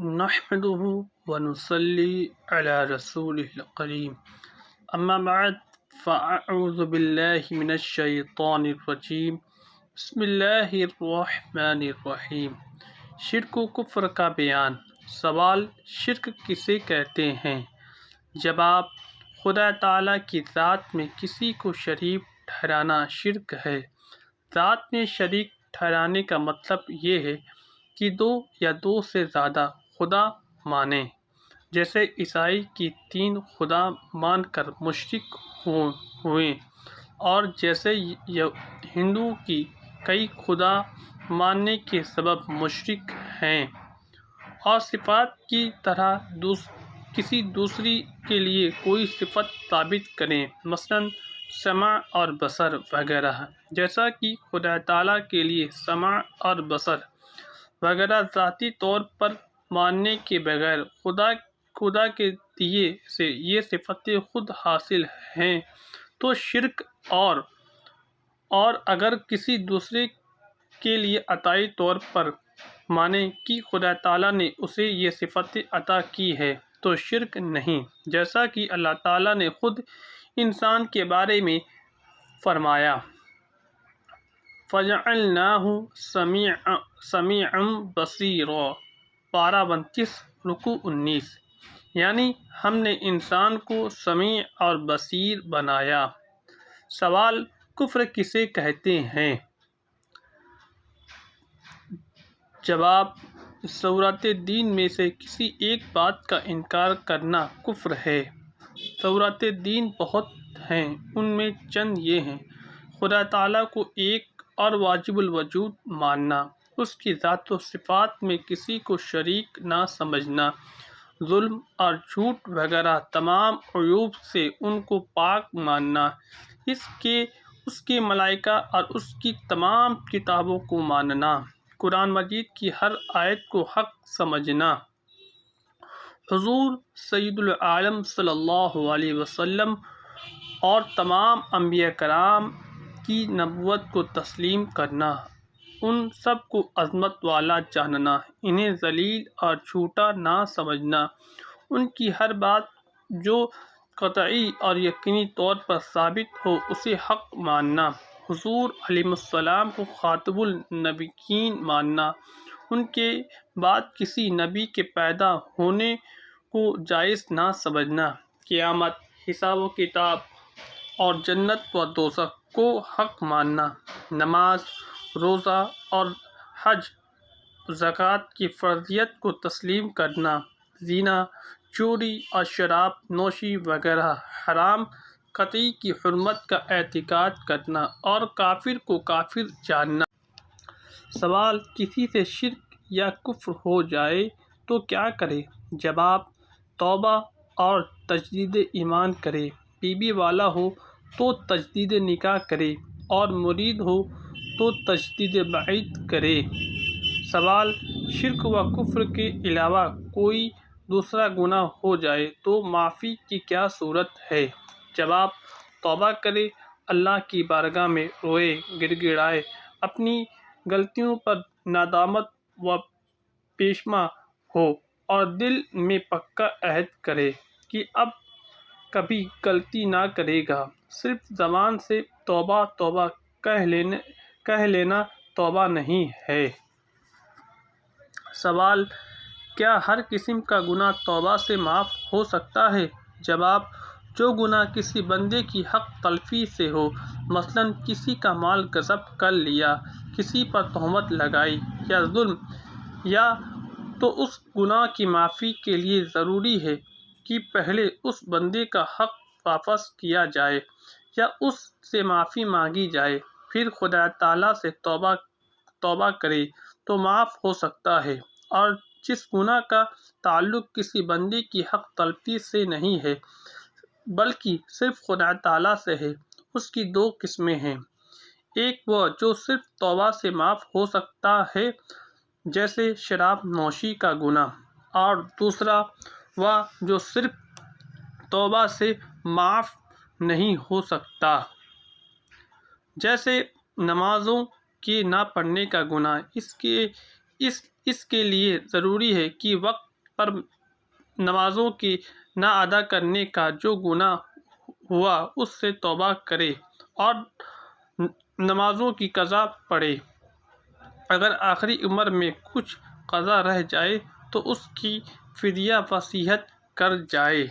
نحمده ونصلي على رسوله الكريم اما بعد فاعوذ باللہ من الشیطان الرجیم بسم اللہ الرحمن الرحیم۔ شرک و کفر کا بیان۔ سوال: شرک کسے کہتے ہیں؟ جواب: خدا تعالیٰ کی ذات میں کسی کو شریک ٹھہرانا شرک ہے۔ ذات میں شریک ٹھہرانے کا مطلب یہ ہے کہ دو یا دو سے زیادہ خدا مانیں، جیسے عیسائی کی 3 خدا مان کر مشرک ہوئے، اور جیسے ہندو کی کئی خدا ماننے کے سبب مشرک ہیں، اور صفات کی طرح کسی دوسری کے لیے کوئی صفت ثابت کریں، مثلاً سمع اور بصر وغیرہ، جیسا کہ خدا تعالیٰ کے لیے سمع اور بصر وغیرہ ذاتی طور پر ماننے کے بغیر خدا کے دیے سے یہ صفتیں خود حاصل ہیں تو شرک اور اگر کسی دوسرے کے لیے عطائی طور پر مانے کہ خدا تعالیٰ نے اسے یہ صفتیں عطا کی ہے تو شرک نہیں، جیسا کہ اللہ تعالیٰ نے خود انسان کے بارے میں فرمایا فَجَعَلْنَاهُ سَمِيعًا بَصِيرًا، پارہ 29 رکوع 19، یعنی ہم نے انسان کو سمیع اور بصیر بنایا۔ سوال: کفر کسے کہتے ہیں؟ جواب: ضرورت دین میں سے کسی ایک بات کا انکار کرنا کفر ہے۔ ضرورت دین بہت ہیں، ان میں چند یہ ہیں: خدا تعالیٰ کو ایک اور واجب الوجود ماننا، اس کی ذات و صفات میں کسی کو شریک نہ سمجھنا، ظلم اور جھوٹ وغیرہ تمام عیوب سے ان کو پاک ماننا، اس کے ملائکہ اور اس کی تمام کتابوں کو ماننا، قرآن مجید کی ہر آیت کو حق سمجھنا، حضور سید العالم صلی اللہ علیہ وسلم اور تمام انبیاء کرام کی نبوت کو تسلیم کرنا، ان سب کو عظمت والا جاننا، انہیں ذلیل اور جھوٹا نہ سمجھنا، ان کی ہر بات جو قطعی اور یقینی طور پر ثابت ہو اسے حق ماننا، حضور علیہ السلام کو خاتم النبیین ماننا، ان کے بعد کسی نبی کے پیدا ہونے کو جائز نہ سمجھنا، قیامت، حساب و کتاب اور جنت و دوزخ کو حق ماننا، نماز، روزہ اور حج، زکوٰۃ کی فرضیت کو تسلیم کرنا، زنا، چوری اور شراب نوشی وغیرہ حرام قطعی کی حرمت کا اعتقاد کرنا، اور کافر کو کافر جاننا۔ سوال: کسی سے شرک یا کفر ہو جائے تو کیا کرے؟ جواب: توبہ اور تجدید ایمان کرے، بیوی والا ہو تو تجدید نکاح کرے، اور مرید ہو تو تجدید بیعت کرے۔ سوال: شرک و کفر کے علاوہ کوئی دوسرا گناہ ہو جائے تو معافی کی کیا صورت ہے؟ جواب: توبہ کرے، اللہ کی بارگاہ میں روئے گڑگڑائے، اپنی غلطیوں پر ندامت و پشیمان ہو، اور دل میں پکا عہد کرے کہ اب کبھی غلطی نہ کرے گا، صرف زبان سے توبہ توبہ کہہ لینا توبہ نہیں ہے۔ سوال: کیا ہر قسم کا گناہ توبہ سے معاف ہو سکتا ہے؟ جواب: جو گناہ کسی بندے کی حق تلفی سے ہو، مثلاً کسی کا مال غصب کر لیا، کسی پر تہمت لگائی یا ظلم، یا تو اس گناہ کی معافی کے لیے ضروری ہے کہ پہلے اس بندے کا حق واپس کیا جائے یا اس سے معافی مانگی جائے، پھر خدا تعالیٰ سے توبہ کرے تو معاف ہو سکتا ہے، اور جس گناہ کا تعلق کسی بندے کی حق تلفی سے نہیں ہے بلکہ صرف خدا تعالیٰ سے ہے، اس کی 2 قسمیں ہیں: ایک وہ جو صرف توبہ سے معاف ہو سکتا ہے، جیسے شراب نوشی کا گناہ، اور دوسرا وہ جو صرف توبہ سے معاف نہیں ہو سکتا، جیسے نمازوں کے نہ پڑھنے کا گناہ۔ اس کے لیے ضروری ہے کہ وقت پر نمازوں کی نہ ادا کرنے کا جو گناہ ہوا اس سے توبہ کرے اور نمازوں کی قضا پڑھے۔ اگر آخری عمر میں کچھ قضا رہ جائے تو اس کی فدیہ وصیت کر جائے۔